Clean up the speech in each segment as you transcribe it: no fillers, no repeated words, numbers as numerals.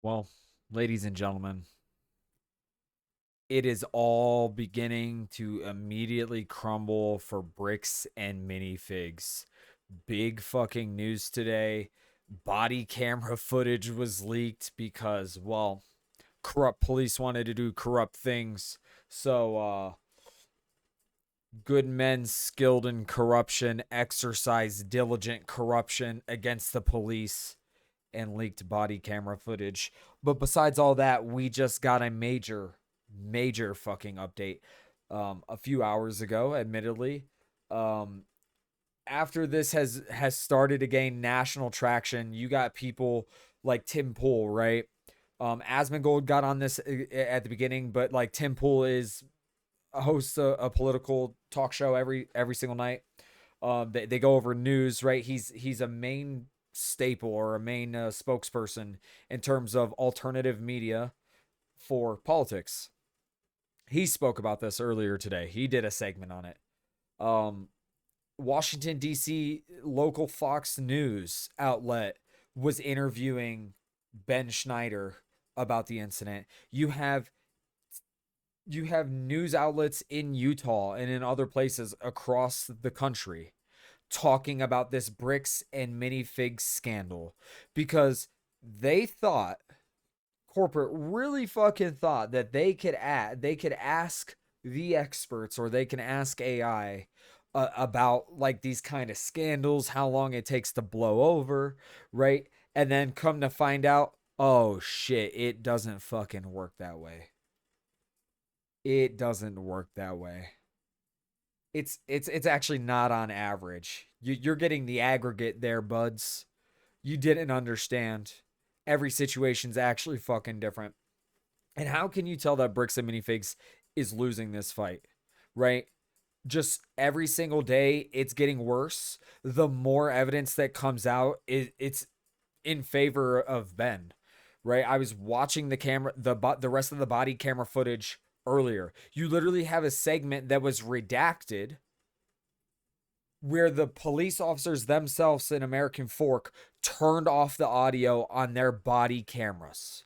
Well, ladies and gentlemen, it is all beginning to immediately crumble for bricks and minifigs. Big fucking news today. Body camera footage was leaked because, well, corrupt police wanted to do corrupt things. So, good men skilled in corruption exercised diligent corruption against the police and leaked body camera footage. But besides all that, we just got a major fucking update a few hours ago, admittedly. Um, After this has started to gain national traction, you got people like Tim Pool, right? Asmongold got on this at the beginning, but like Tim Pool is hosts a political talk show every single night. They go over news, right? He's a main staple or a main spokesperson in terms of alternative media for politics. He spoke about this earlier today. He did a segment on it. Um, Washington D.C. local Fox News outlet was interviewing Ben Schneider about the incident. You have news outlets in Utah and in other places across the country talking about this bricks and minifigs scandal because they thought corporate really fucking thought that they could ask the experts or they can ask AI about like these kind of scandals, how long it takes to blow over, right? And then come to find out, oh shit, it doesn't fucking work that way. It doesn't work that way. It's actually not on average. You're getting the aggregate there, buds. You didn't understand. Every situation's actually fucking different. And how can you tell that Bricks and Minifigs is losing this fight? Right? Just every single day it's getting worse. The more evidence that comes out, it's in favor of Ben. Right? I was watching the rest of the body camera footage earlier. You literally have a segment that was redacted where the police officers themselves in American Fork turned off the audio on their body cameras.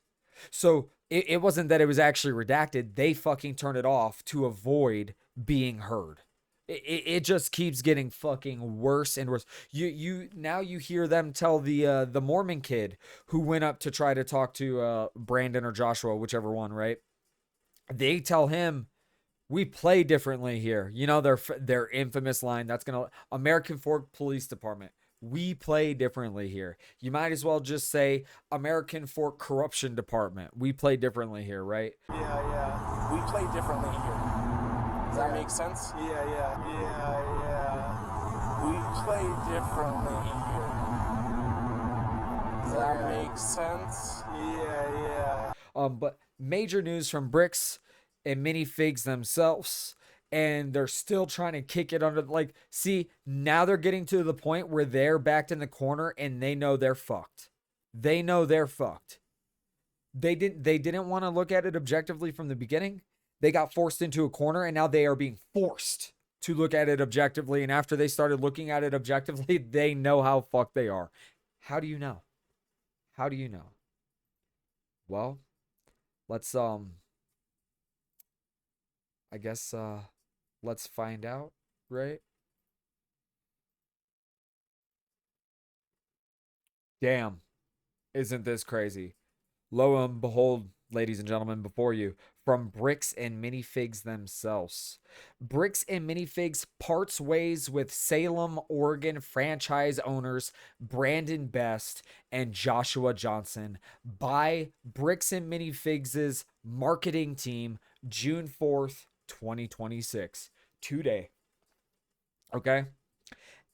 So it wasn't that it was actually redacted. They fucking turned it off to avoid being heard. It just keeps getting fucking worse and worse. You now you hear them tell the Mormon kid who went up to try to talk to Brandon or Joshua, whichever one, right? They tell him we play differently here. You know their infamous line that's gonna American Fork Police Department. We play differently here. You might as well just say American Fork Corruption Department. We play differently here, right? Yeah, yeah. We play differently here. Does that make sense? Yeah, yeah, yeah, yeah. We play differently here. Does that make sense? Yeah, yeah. But major news from Bricks and Minifigs themselves, and they're still trying to kick it under. Like, see, now they're getting to the point where they're backed in the corner and they know they're fucked. They know they're fucked. They didn't want to look at it objectively from the beginning. They got forced into a corner and now they are being forced to look at it objectively. And after they started looking at it objectively, they know how fucked they are. How do you know? How do you know? Well, let's I guess let's find out, right? Damn, isn't this crazy? Lo and behold, ladies and gentlemen, before you, from Bricks and Minifigs themselves. Bricks and Minifigs parts ways with Salem, Oregon franchise owners Brandon Best and Joshua Johnson by Bricks and Minifigs' marketing team June 4th, 2026. Today. Okay.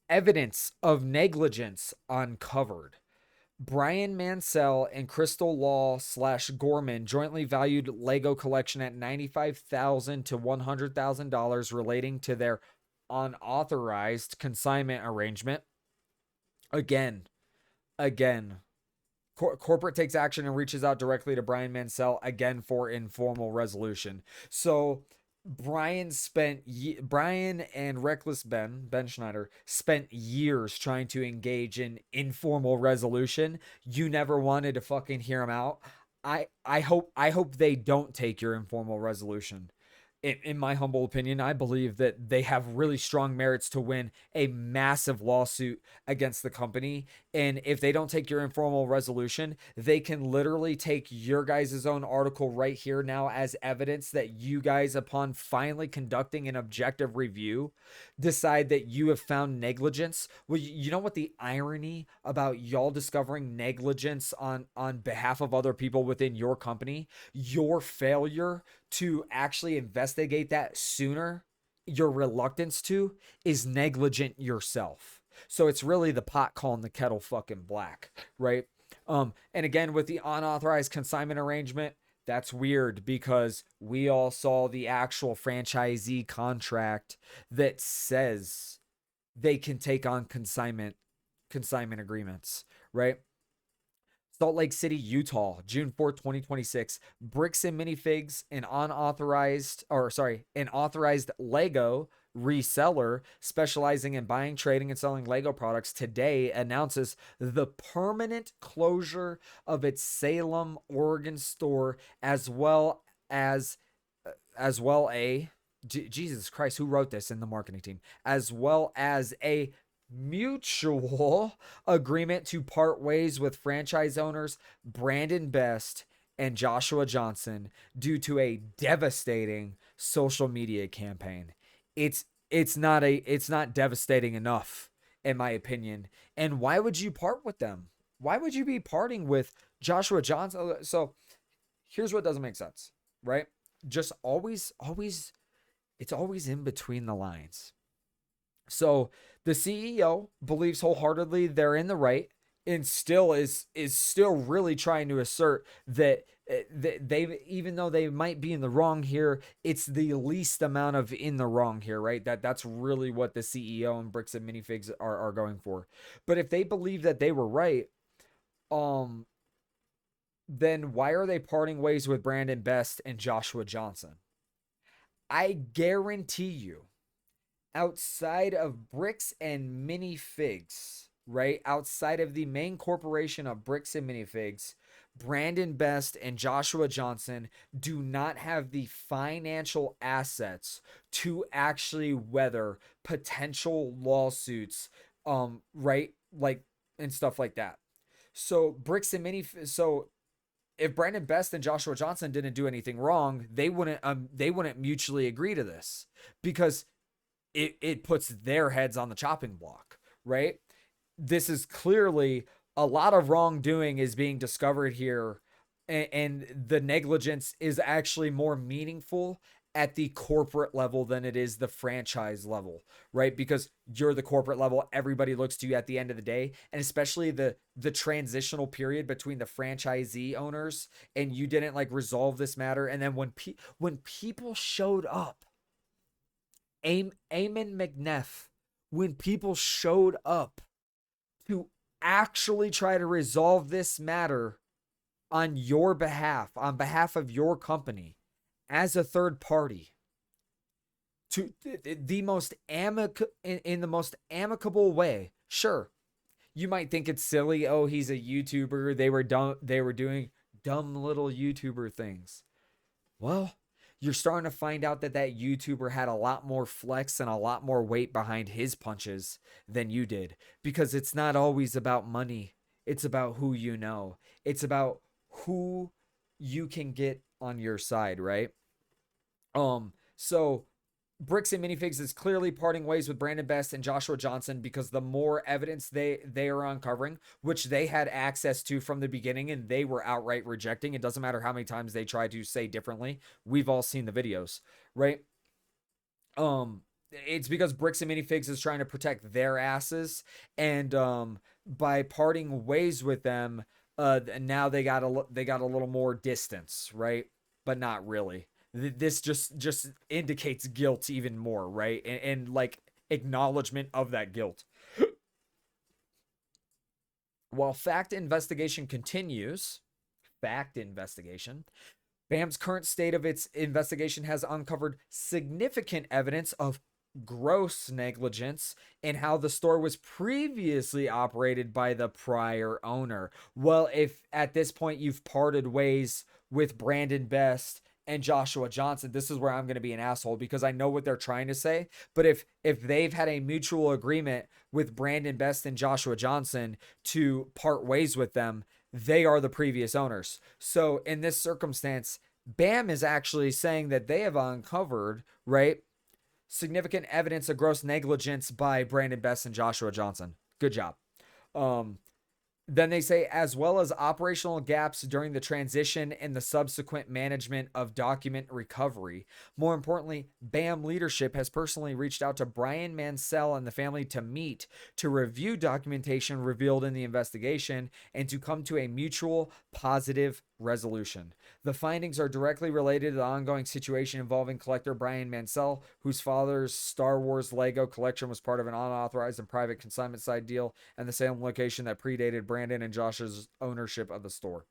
Evidence of negligence uncovered. Brian Mansell and Crystal Law slash Gorman jointly valued Lego collection at $95,000 to $100,000 relating to their unauthorized consignment arrangement. Again, again, corporate takes action and reaches out directly to Brian Mansell again for informal resolution. So Brian and Reckless Ben Schneider spent years trying to engage in informal resolution. You never wanted to fucking hear him out. I hope they don't take your informal resolution. In my humble opinion, I believe that they have really strong merits to win a massive lawsuit against the company. And if they don't take your informal resolution, they can literally take your guys' own article right here now as evidence that you guys, upon finally conducting an objective review, decide that you have found negligence. Well, you know what the irony about y'all discovering negligence on behalf of other people within your company, your failure to actually investigate that sooner, your reluctance to, is negligent yourself. So it's really the pot calling the kettle fucking black, right? And again, with the unauthorized consignment arrangement, that's weird because we all saw the actual franchisee contract that says they can take on consignment agreements, right? Salt Lake City, Utah, June 4th, 2026. Bricks and Minifigs, an authorized Lego reseller specializing in buying, trading, and selling Lego products today announces the permanent closure of its Salem, Oregon store, as as well a Jesus Christ, who wrote this in the marketing team? As well as a mutual agreement to part ways with franchise owners Brandon Best and Joshua Johnson due to a devastating social media campaign. It's not devastating enough, in my opinion. And why would you part with them? Why would you be parting with Joshua Johnson? So here's what doesn't make sense, right? Just always it's always in between the lines. So the CEO believes wholeheartedly they're in the right, and still is still really trying to assert that they, even though they might be in the wrong here, it's the least amount of in the wrong here, right? That's really what the CEO and Bricks and Minifigs are going for. But if they believe that they were right, um then why are they parting ways with Brandon Best and Joshua Johnson? I guarantee you, outside of Bricks and Minifigs, right? Outside of the main corporation of Bricks and Minifigs, Brandon Best and Joshua Johnson do not have the financial assets to actually weather potential lawsuits, right? Like, and stuff like that. So Bricks and Mini so if Brandon Best and Joshua Johnson didn't do anything wrong, they wouldn't mutually agree to this because it puts their heads on the chopping block, right? This is clearly a lot of wrongdoing is being discovered here, and the negligence is actually more meaningful at the corporate level than it is the franchise level, right? Because you're the corporate level, everybody looks to you at the end of the day, and especially the transitional period between the franchisee owners and you didn't like resolve this matter, and then when people showed up, Eamon McNeff, when people showed up to actually try to resolve this matter on your behalf, on behalf of your company, as a third party, to the most in the most amicable way. Sure, you might think it's silly. Oh, he's a YouTuber. They were dumb. They were doing dumb little YouTuber things. Well, you're starting to find out that that YouTuber had a lot more flex and a lot more weight behind his punches than you did, because it's not always about money. It's about who you know. It's about who you can get on your side, right? So Bricks and Minifigs is clearly parting ways with Brandon Best and Joshua Johnson because the more evidence they are uncovering, which they had access to from the beginning and they were outright rejecting. It doesn't matter how many times they try to say differently. We've all seen the videos, right? It's because Bricks and Minifigs is trying to protect their asses, and by parting ways with them, now they got a little more distance, right? But not really. This just indicates guilt even more, right? And like acknowledgement of that guilt. While fact investigation, BAM's current state of its investigation has uncovered significant evidence of gross negligence in how the store was previously operated by the prior owner. Well, if at this point you've parted ways with Brandon Best and Joshua Johnson, this is where I'm going to be an asshole because I know what they're trying to say. But if they've had a mutual agreement with Brandon Best and Joshua Johnson to part ways with them, they are the previous owners. So in this circumstance, BAM is actually saying that they have uncovered, right, significant evidence of gross negligence by Brandon Best and Joshua Johnson. Good job. Um, then they say, as well as operational gaps during the transition and the subsequent management of document recovery. More importantly, BAM leadership has personally reached out to Brian Mansell and the family to meet, to review documentation revealed in the investigation, and to come to a mutual positive resolution. The findings are directly related to the ongoing situation involving collector Brian Mansell, whose father's Star Wars Lego collection was part of an unauthorized and private consignment side deal, and the same location that predated Brandon and Josh's ownership of the store.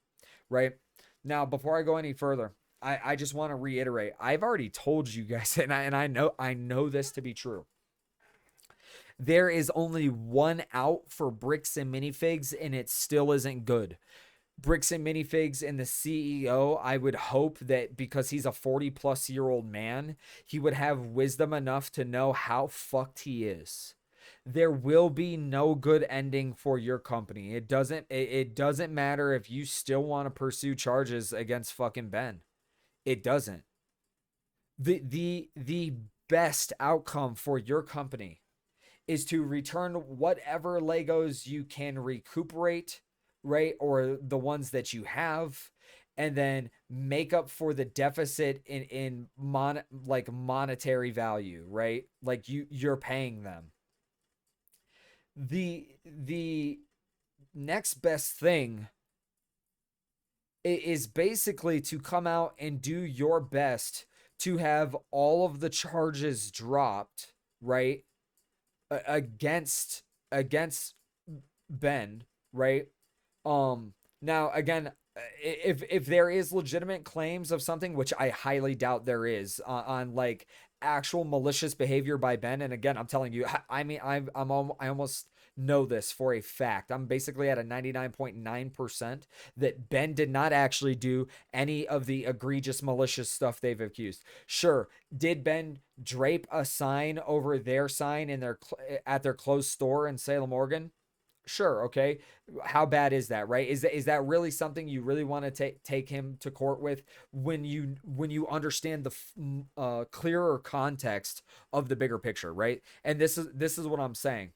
Right? Now, before I go any further, I just want to reiterate. I've already told you guys, and I know this to be true. There is only one out for Bricks and Minifigs, and it still isn't good. Bricks and Minifigs and the CEO, I would hope that because he's a 40-plus-year-old man, he would have wisdom enough to know how fucked he is. There will be no good ending for your company. It doesn't matter if you still want to pursue charges against fucking Ben. It doesn't. The best outcome for your company is to return whatever Legos you can recuperate, right? Or the ones that you have, and then make up for the deficit like monetary value, right? Like you're paying them. The next best thing is basically to come out and do your best to have all of the charges dropped, right? Against Ben, right? Now again, if there is legitimate claims of something, which I highly doubt there is, on like actual malicious behavior by Ben, and again, I'm telling you, I mean, I almost know this for a fact. I'm basically at a 99.9% that Ben did not actually do any of the egregious malicious stuff they've accused. Sure, did Ben drape a sign over their sign in their at their closed store in Salem, Oregon? Sure, okay. How bad is that, right? Is that really something you really want to take him to court with when you understand the clearer context of the bigger picture, right? And this is what I'm saying.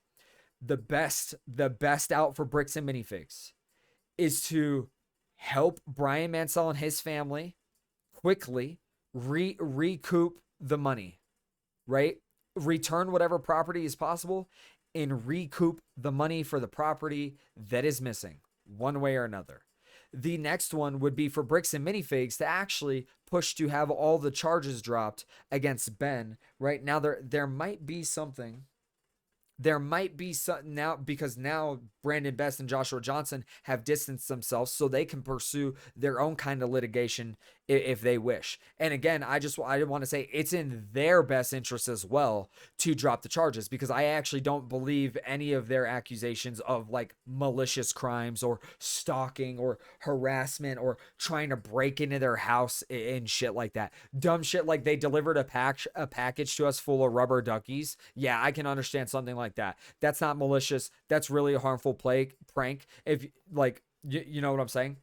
The best out for Bricks and Minifigs is to help Brian Mansell and his family quickly recoup the money, right? Return whatever property is possible and recoup the money for the property that is missing, one way or another. The next one would be for Bricks and Minifigs to actually push to have all the charges dropped against Ben. Right now, there might be something. There might be some now, because now Brandon Best and Joshua Johnson have distanced themselves so they can pursue their own kind of litigation if they wish. And again, I want to say it's in their best interest as well to drop the charges, because I actually don't believe any of their accusations of like malicious crimes or stalking or harassment or trying to break into their house and shit like that. Dumb shit like they delivered a package to us full of rubber duckies. Yeah, I can understand something like that. That's not malicious. That's really a harmful prank. If like you know what I'm saying?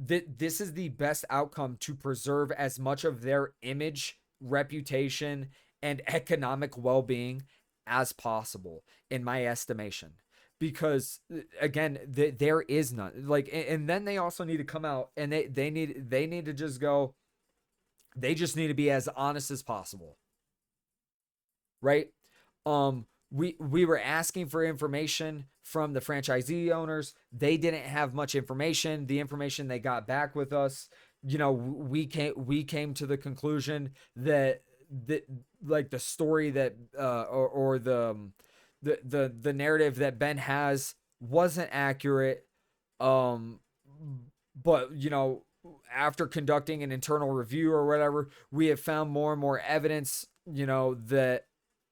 This is the best outcome to preserve as much of their image, reputation, and economic well-being as possible, in my estimation. Because again, there is none. Like, and then they also need to come out and they need to just go. They just need to be as honest as possible, right? We were asking for information from the franchisee owners. They didn't have much information. The information they got back with us, we came to the conclusion that like the story that or the narrative that Ben has wasn't accurate. Um, but after conducting an internal review or whatever, we have found more and more evidence, that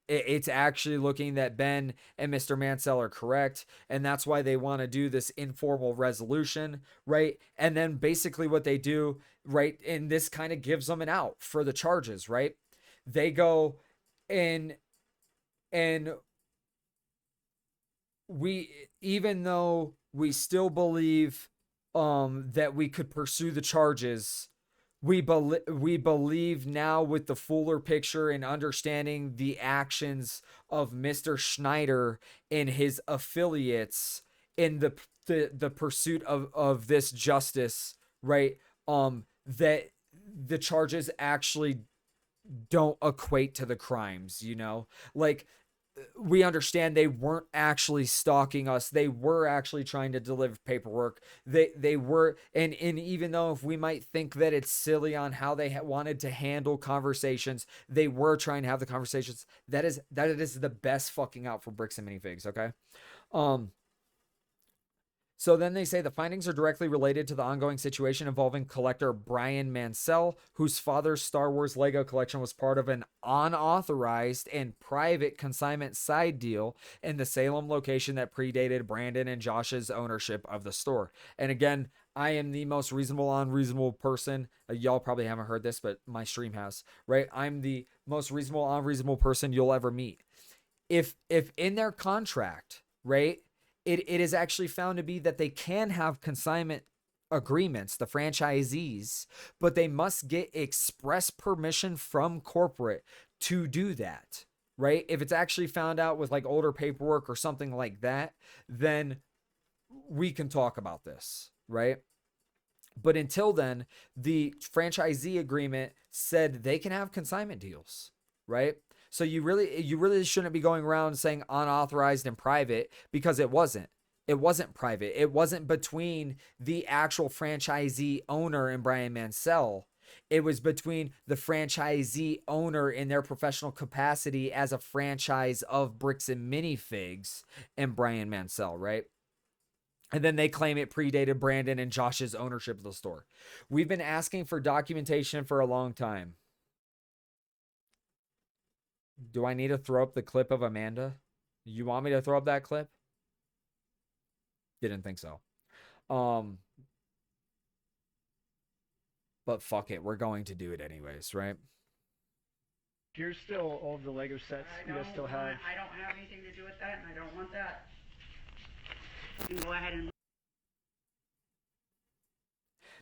It's actually looking that Ben and Mr. Mansell are correct, and that's why they want to do this informal resolution, right? And then basically what they do, right, and this kind of gives them an out for the charges, right? They go and and we, even though we still believe that we could pursue the charges, we believe now with the fuller picture and understanding the actions of Mr. Schneider and his affiliates in the pursuit of this justice, right? That the charges actually don't equate to the crimes, you know? Like, we understand they weren't actually stalking us. They were actually trying to deliver paperwork. They were, and even though if we might think that it's silly on how they wanted to handle conversations, they were trying to have the conversations. That is the best fucking out for Bricks and Minifigs. Okay. Um, so then they say the findings are directly related to the ongoing situation involving collector Brian Mansell, whose father's Star Wars Lego collection was part of an unauthorized and private consignment side deal in the Salem location that predated Brandon and Josh's ownership of the store. And again, I am the most reasonable, unreasonable person. Y'all probably haven't heard this, but my stream has, right? I'm the most reasonable, unreasonable person you'll ever meet. If in their contract, right, it is actually found to be that they can have consignment agreements, the franchisees, but they must get express permission from corporate to do that, right? If it's actually found out with like older paperwork or something like that, then we can talk about this, right? But until then, the franchisee agreement said they can have consignment deals, right? So you really shouldn't be going around saying unauthorized and private, because it wasn't. It wasn't private. It wasn't between the actual franchisee owner and Brian Mansell. It was between the franchisee owner in their professional capacity as a franchise of Bricks and Minifigs and Brian Mansell, right? And then they claim it predated Brandon and Josh's ownership of the store. We've been asking for documentation for a long time. Do I need to throw up the clip of Amanda? You want me to throw up that clip? Didn't think so. But fuck it, we're going to do it anyways, right? Here's still all of the Lego sets you guys still have. I don't have anything to do with that, and I don't want that. You can go ahead and.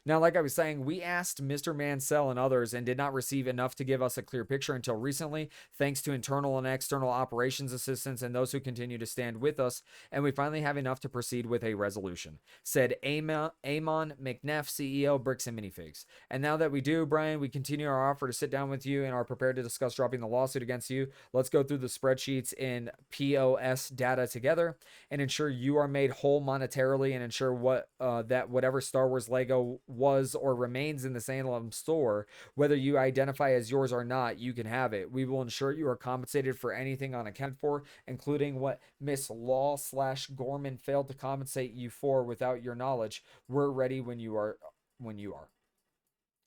Now, like I was saying, we asked Mr. Mansell and others and did not receive enough to give us a clear picture until recently, thanks to internal and external operations assistants and those who continue to stand with us, and we finally have enough to proceed with a resolution, said Amon McNeff, CEO, Bricks and Minifigs. And now that we do, Brian, we continue our offer to sit down with you and are prepared to discuss dropping the lawsuit against you. Let's go through the spreadsheets in POS data together and ensure you are made whole monetarily, and ensure that whatever Star Wars Lego was or remains in the Salem store, whether you identify as yours or not, you can have it. We will ensure you are compensated for anything unaccounted for, including what Miss Law/Gorman failed to compensate you for without your knowledge. We're ready when you are.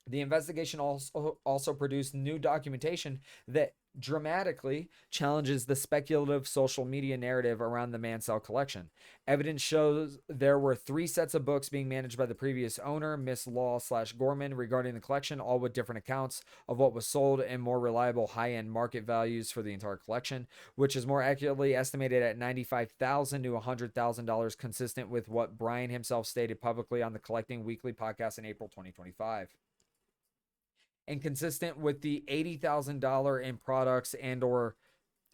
The investigation also produced new documentation that dramatically challenges the speculative social media narrative around the Mansell collection. Evidence shows there were 3 sets of books being managed by the previous owner, Miss Law/Gorman, regarding the collection, all with different accounts of what was sold and more reliable high-end market values for the entire collection, which is more accurately estimated at $95,000 to $100,000, consistent with what Brian himself stated publicly on the Collecting Weekly podcast in April 2025. And consistent with the $80,000 in products and or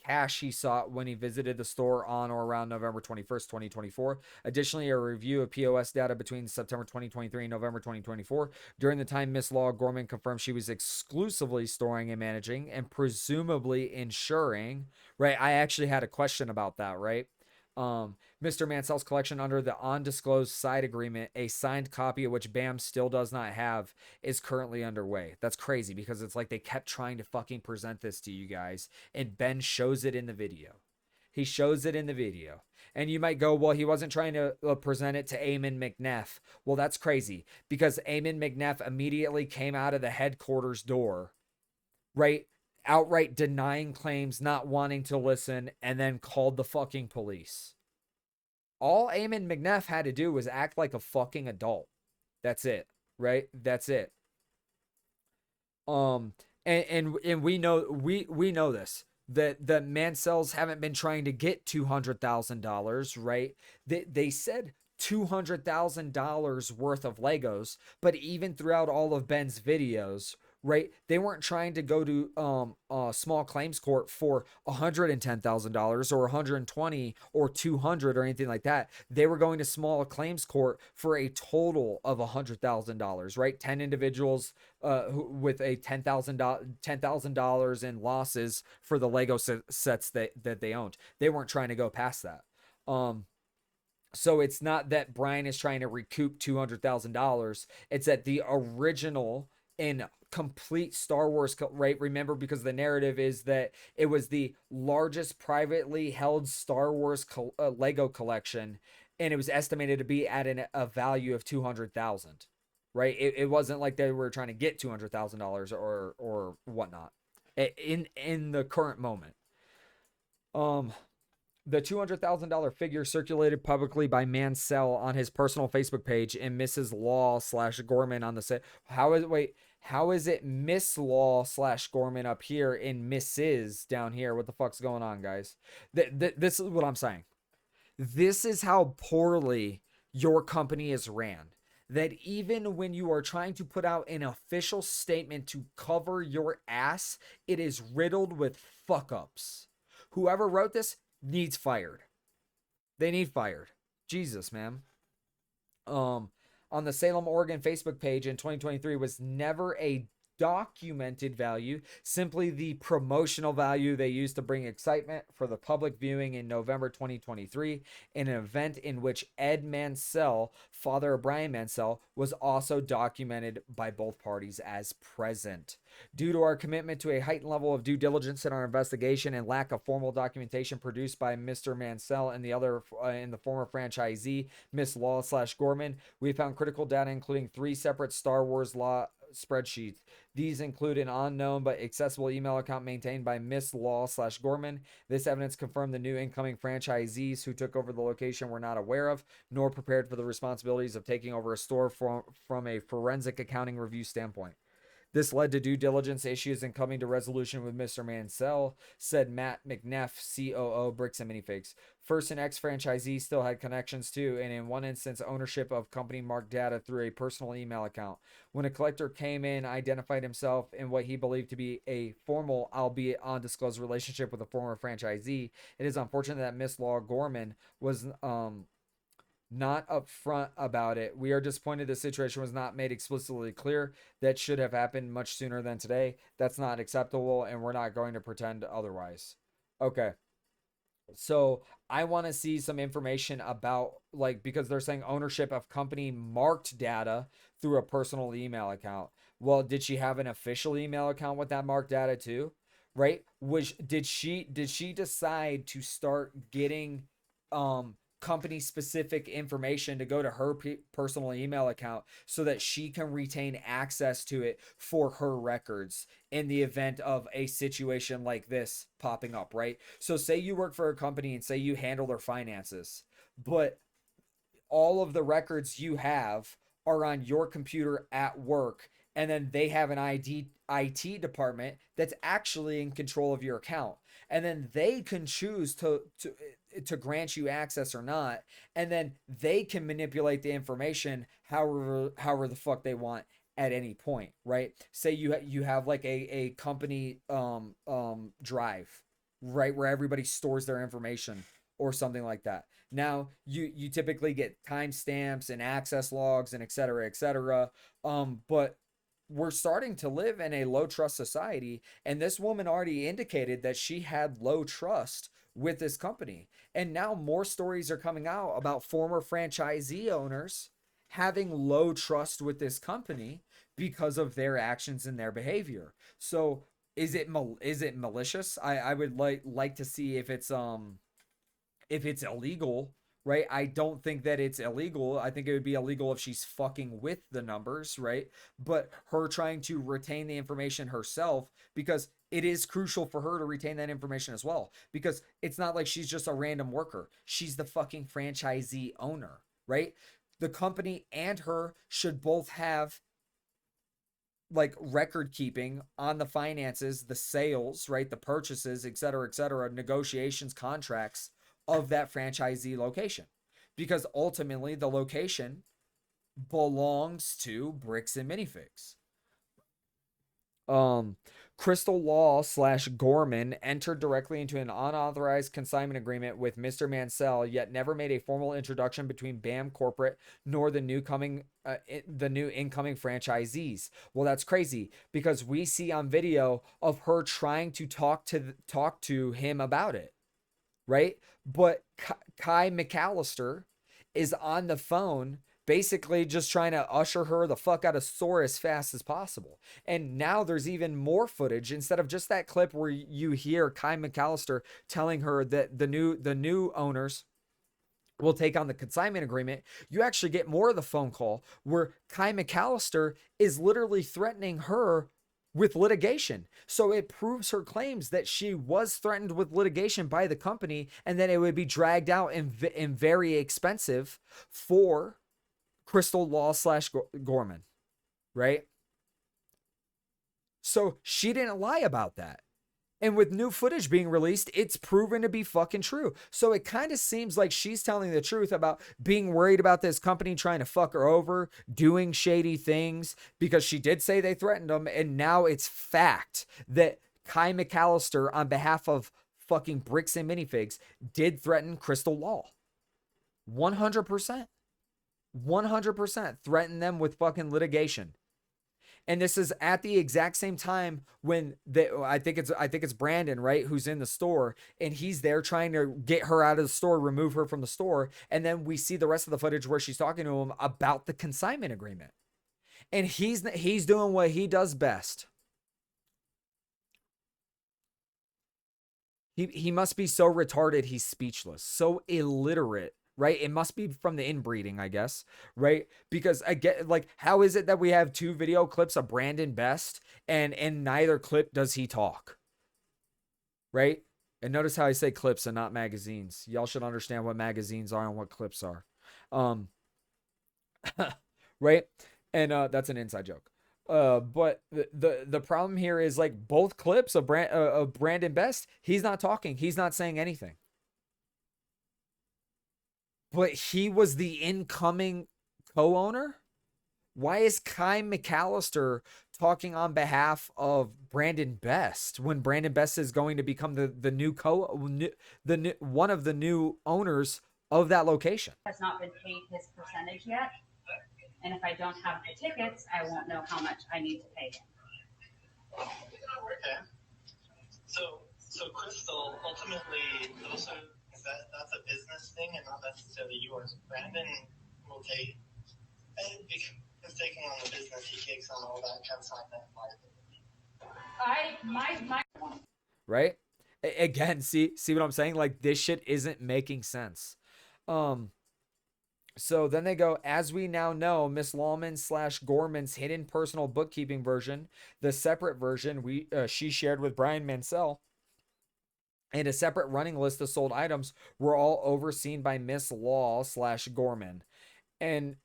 cash he sought when he visited the store on or around November 21st, 2024. Additionally, a review of POS data between September 2023 and November 2024. During the time, Miss Law Gorman confirmed she was exclusively storing and managing and presumably insuring, right? I actually had a question about that, right? Mr. Mansell's collection under the undisclosed side agreement, a signed copy of which BAM still does not have, is currently underway. That's crazy because it's like they kept trying to fucking present this to you guys, and Ben shows it in the video. He shows it in the video. And you might go, well, he wasn't trying to present it to Amon McNeff. Well, that's crazy because Amon McNeff immediately came out of the headquarters door, right? outright denying claims, not wanting to listen, and then called the fucking police. All Eamon McNeff had to do was act like a fucking adult. That's it, right? That's it. Um, and we know this, that Mansells haven't been trying to get $200,000, right? They said $200,000 worth of Legos, but even throughout all of Ben's videos, right, they weren't trying to go to a small claims court for $110,000 or 120 or 200 or anything like that. They were going to small claims court for a total of $100,000, right? 10 individuals with a $10,000 in losses for the Lego sets that they owned. They weren't trying to go past that. So it's not that Brian is trying to recoup $200,000. It's that the original and complete Star Wars, right? Remember, because the narrative is that it was the largest privately held Star Wars Lego collection, and it was estimated to be at a value of 200,000. Right? It wasn't like they were trying to get $200,000 or whatnot in the current moment. The $200,000 figure circulated publicly by Mansell on his personal Facebook page and Mrs. Law / Gorman on the set. How is it Miss Law / Gorman up here and Mrs. down here? What the fuck's going on, guys? This is what I'm saying. This is how poorly your company is ran. That even when you are trying to put out an official statement to cover your ass, it is riddled with fuck ups. Whoever wrote this needs fired. They need fired. Jesus, man. On the Salem, Oregon Facebook page in 2023 was never a documented value, simply the promotional value they used to bring excitement for the public viewing in November 2023 in an event in which Ed Mansell, father of Brian Mansell, was also documented by both parties as present. Due to our commitment to a heightened level of due diligence in our investigation and lack of formal documentation produced by Mr. Mansell and the other and the former franchisee, Miss Law / Gorman, we found critical data including 3 separate Star Wars law spreadsheets. These include an unknown but accessible email account maintained by Miss Law / Gorman. This evidence confirmed the new incoming franchisees who took over the location were not aware of, nor prepared for the responsibilities of taking over a store from a forensic accounting review standpoint. This led to due diligence issues and coming to resolution with Mr. Mansell, said Matt McNeff, COO, Bricks and Minifigs. First, an ex-franchisee still had connections to, and in one instance, ownership of company marked data through a personal email account. When a collector came in, identified himself in what he believed to be a formal, albeit undisclosed relationship with a former franchisee, it is unfortunate that Miss Law Gorman was not upfront about it. We are disappointed the situation was not made explicitly clear. That should have happened much sooner than today. That's not acceptable, and we're not going to pretend otherwise. Okay. So I want to see some information about, like, because they're saying ownership of company marked data through a personal email account. Well, did she have an official email account with that marked data too? Right? Did she decide to start getting company specific information to go to her personal email account so that she can retain access to it for her records in the event of a situation like this popping up, right? So say you work for a company and say you handle their finances, but all of the records you have are on your computer at work, and then they have an IT department that's actually in control of your account, and then they can choose to grant you access or not, and then they can manipulate the information however the fuck they want at any point, right? Say you have like a company drive, right, where everybody stores their information or something like that. Now you typically get timestamps and access logs and et cetera, but we're starting to live in a low trust society, and this woman already indicated that she had low trust with this company. And now more stories are coming out about former franchisee owners having low trust with this company because of their actions and their behavior. So is it malicious? I would like to see if it's illegal, right? I don't think that it's illegal. I think it would be illegal if she's fucking with the numbers, right? But her trying to retain the information herself, because it is crucial for her to retain that information as well, because it's not like she's just a random worker. She's the fucking franchisee owner, right? The company and her should both have like record keeping on the finances, the sales, right? The purchases, et cetera, negotiations, contracts of that franchisee location. Because ultimately the location belongs to Bricks and Minifigs. Crystal Law / Gorman entered directly into an unauthorized consignment agreement with Mr. Mansell, yet never made a formal introduction between BAM Corporate nor the new incoming franchisees. Well, that's crazy, because we see on video of her trying to talk to him about it, right? But Kai McAllister is on the phone, basically just trying to usher her the fuck out of store as fast as possible. And now there's even more footage, instead of just that clip where you hear Kai McAllister telling her that the new owners will take on the consignment agreement. You actually get more of the phone call where Kai McAllister is literally threatening her with litigation. So it proves her claims that she was threatened with litigation by the company, and then it would be dragged out and very expensive for Crystal Law / Gorman, right? So she didn't lie about that. And with new footage being released, it's proven to be fucking true. So it kind of seems like she's telling the truth about being worried about this company trying to fuck her over, doing shady things, because she did say they threatened them. And now it's fact that Kai McAllister, on behalf of fucking Bricks and Minifigs, did threaten Crystal Law. 100%. 100% threaten them with fucking litigation. And this is at the exact same time when I think it's Brandon, right, who's in the store, and he's there trying to get her out of the store, remove her from the store, and then we see the rest of the footage where she's talking to him about the consignment agreement. And he's doing what he does best. He must be so retarded he's speechless, so illiterate, right? It must be from the inbreeding, I guess, right? Because I get, like, how is it that we have 2 video clips of Brandon Best and in neither clip does he talk, right? And notice how I say clips and not magazines. Y'all should understand what magazines are and what clips are. Right? And that's an inside joke. But the problem here is, like, both clips of Brandon Best, he's not talking, he's not saying anything. But he was the incoming co-owner. Why is Kai McAllister talking on behalf of Brandon Best when Brandon Best is going to become the new one of the new owners of that location? Has not been paid his percentage yet. And if I don't have the tickets, I won't know how much I need to pay him. Okay. So Crystal, ultimately, those are, that's a business thing and not necessarily yours. Brandon will take, and because taking on the business, he takes on all that consignment liability. Right? Again, see what I'm saying? Like, this shit isn't making sense. So then they go, as we now know, Miss Lawman / Gorman's hidden personal bookkeeping version, the separate version she shared with Brian Mansell, and a separate running list of sold items were all overseen by Miss Law / Gorman, and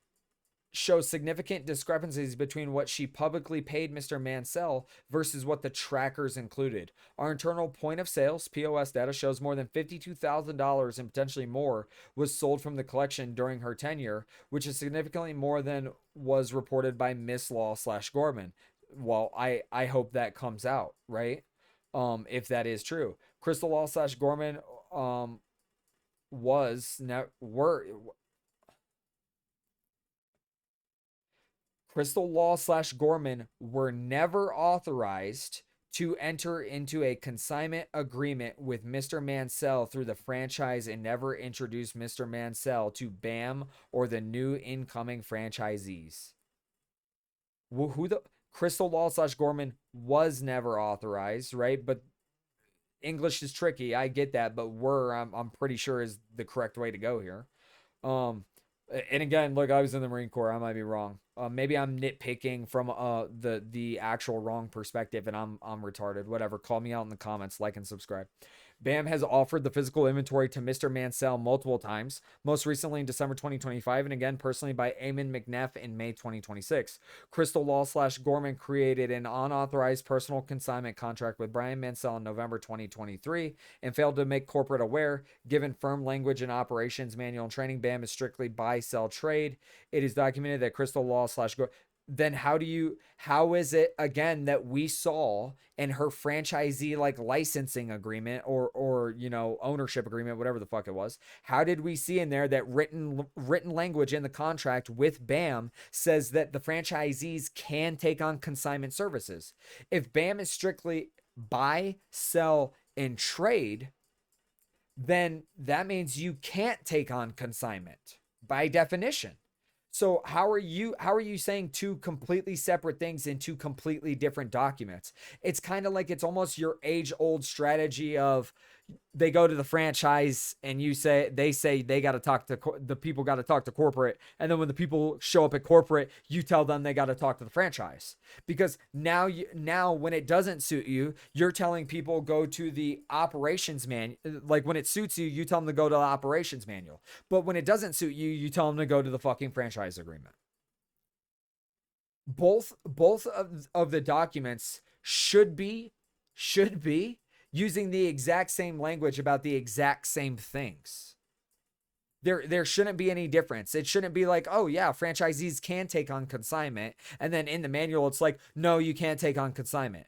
show significant discrepancies between what she publicly paid Mr. Mansell versus what the trackers included. Our internal point of sales POS data shows more than $52,000 and potentially more was sold from the collection during her tenure, which is significantly more than was reported by Miss Law / Gorman. Well, I hope that comes out, right? If that is true. Crystal Law / Gorman Crystal Law / Gorman were never authorized to enter into a consignment agreement with Mr. Mansell through the franchise, and never introduced Mr. Mansell to BAM or the new incoming franchisees. Who the Crystal Law / Gorman was never authorized, right? But English is tricky. I get that, but I'm pretty sure is the correct way to go here. And again, look, I was in the Marine Corps. I might be wrong. Maybe I'm nitpicking from the actual wrong perspective, and I'm retarded. Whatever. Call me out in the comments. Like and subscribe. BAM has offered the physical inventory to Mr. Mansell multiple times, most recently in December 2025, and again personally by Eamon McNeff in May 2026. Crystal Law / Gorman created an unauthorized personal consignment contract with Brian Mansell in November 2023 and failed to make corporate aware. Given firm language and operations manual and training, BAM is strictly buy, sell, trade. It is documented that Crystal Law / then how is it again that we saw in her franchisee like licensing agreement or ownership agreement, whatever the fuck it was, how did we see in there that written language in the contract with BAM says that the franchisees can take on consignment services? If BAM is strictly buy, sell, and trade, then that means you can't take on consignment by definition. So how are you saying two completely separate things in two completely different documents? It's kind of like it's almost your age-old strategy of they go to the franchise and they say they got to talk to the people, got to talk to corporate, and then when the people show up at corporate, you tell them they got to talk to the franchise. Because now when it doesn't suit you, you're telling people go to the operations manual. Like when it suits you, you tell them to go to the operations manual, but when it doesn't suit you, you tell them to go to the fucking franchise agreement. Both of the documents should be using the exact same language about the exact same things. There shouldn't be any difference. It shouldn't be like, oh yeah, franchisees can take on consignment, and then in the manual it's like, no, you can't take on consignment.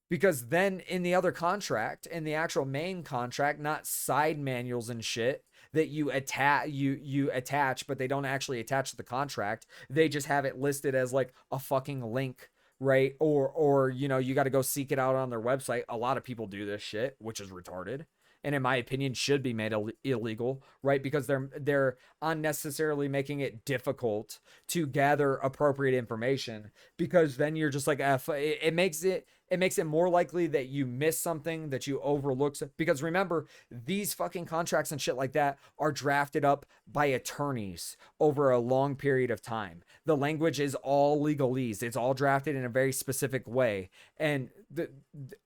Because then in the other contract, in the actual main contract, not side manuals and shit that you attach, but they don't actually attach to the contract. They just have it listed as like a fucking link, right? Or you got to go seek it out on their website. A lot of people do this shit, which is retarded, and in my opinion should be made illegal, right? Because they're unnecessarily making it difficult to gather appropriate information, because then you're just like, it makes it more likely that you miss something, that you overlook. Because remember, these fucking contracts and shit like that are drafted up by attorneys over a long period of time. The language is all legalese. It's all drafted in a very specific way. And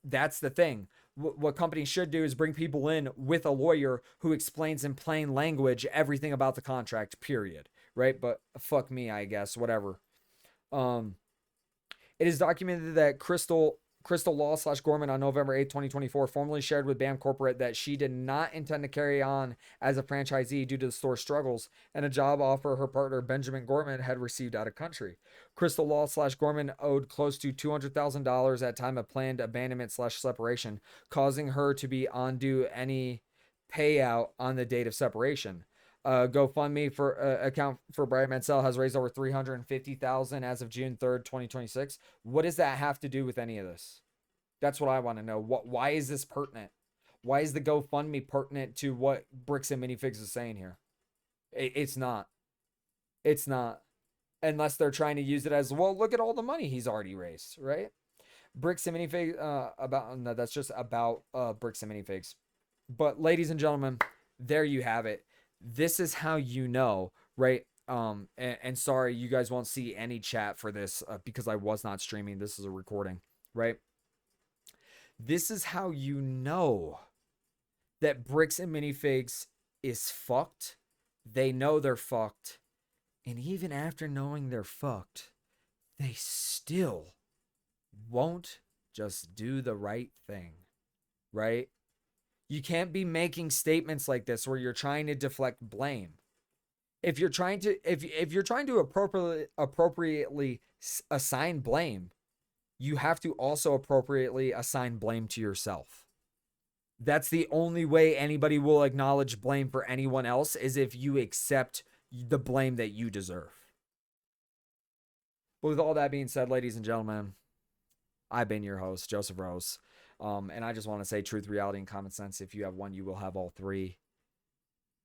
that's the thing. What companies should do is bring people in with a lawyer who explains in plain language everything about the contract, period. Right? But fuck me, I guess. Whatever. It is documented that Crystal Law / Gorman on November 8, 2024, formally shared with BAM Corporate that she did not intend to carry on as a franchisee due to the store's struggles and a job offer her partner Benjamin Gorman had received out of country. Crystal Law / Gorman owed close to $200,000 at time of planned abandonment / separation, causing her to be undue any payout on the date of separation. GoFundMe for account for Brian Mansell has raised over $350,000 as of June 3rd, 2026. What does that have to do with any of this? That's what I want to know. Why is this pertinent? Why is the GoFundMe pertinent to what Bricks and Minifigs is saying here? It's not. It's not. Unless they're trying to use it as, well, look at all the money he's already raised, right? Bricks and Minifigs, no, that's just about Bricks and Minifigs. But ladies and gentlemen, there you have it. This is how you know, right? And sorry, you guys won't see any chat for this because I was not streaming. This is a recording, right? This is how you know that Bricks and Minifigs is fucked. They know they're fucked. And even after knowing they're fucked, they still won't just do the right thing, right? You can't be making statements like this where you're trying to deflect blame. If you're trying to appropriately assign blame, you have to also appropriately assign blame to yourself. That's the only way anybody will acknowledge blame for anyone else, is if you accept the blame that you deserve. But with all that being said, ladies and gentlemen, I've been your host, Joseph Rose. And I just want to say truth, reality, and common sense. If you have one, you will have all three.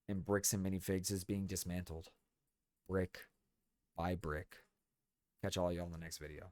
And Bricks and Minifigs is being dismantled. Brick by brick. Catch all y'all in the next video.